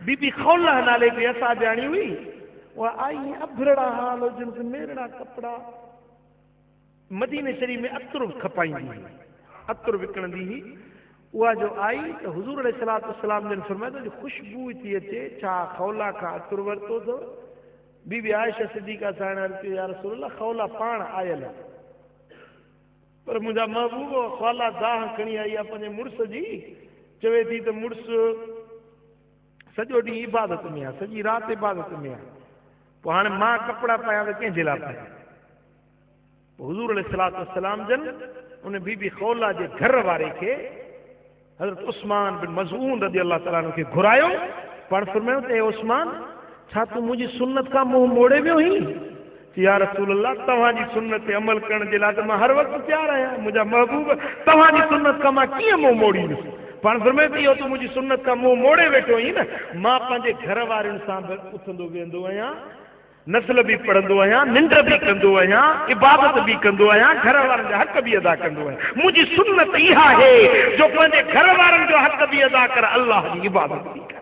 बीबी खौला नाले ते असां ॼाणी हुई, उहा आई अभरड़ा हाल जिनसे मेरड़ा कपड़ा, मदीने शरीफ में अतर खपाईंदी हुई, अतर विकणंदी हुई। उहा जो आई तो हुजूर अलैहिस्सलातु वस्सलाम जन फरमाया जो खुशबू थी अचे, छा खौला का अतर वरतो तो? बीबी आयशा सिद्दीका साण अर्ज़ या रसूल अल्लाह खौला पाण आयल पर मुंहिंजा महबूब खौला दाह खणी आई आहे पंहिंजे मुड़ुस जी, चवे थी त मुड़ुस सॼो ॾींहुं इबादत में आहे, सॼी राति इबादत में आहे, पोइ हाणे मां कपिड़ा पायां त कंहिंजे लाइ पायां? हुजूर अलैहिस्सलातु वस्सलाम जन उन बीबी खौला जे घर वारे खे हज़रत उस्मान बिन मज़ऊन रज़ी अल्लाह ताला अन्हु खे घुरायो, पाण फरमायो त ए उस्मान छा तूं मुंहिंजी सुन्नत खां मुंहुं मोड़े वियो हुई? या रसूल अल्लाह तव्हांजी सुन्नत ते अमल करण जे लाइ त मां हर वक़्तु तयारु आहियां, मुंहिंजा महबूब तव्हांजी सुन्नत खां मां कीअं मुंहुं मोड़ींदुसि? पाण फरमायो त इहो तूं मुंहिंजी सुन्नत खां मुंहुं मोड़े वेठो हुई न, मां पंहिंजे घर वारनि सां बि उथंदो वेहंदो आहियां, नस्ल भी पढ़ंदो आहियां, निंड भी कंदो आहियां, इबादत भी कंदो आहियां, घर वारनि जा हक़ भी अदा कंदो आहियां। मुंहिंजी सुन्नत इहा आहे जो पंहिंजे घर वारनि जो हक़ भी अदा कर, अल्लाह जी इबादत भी कर।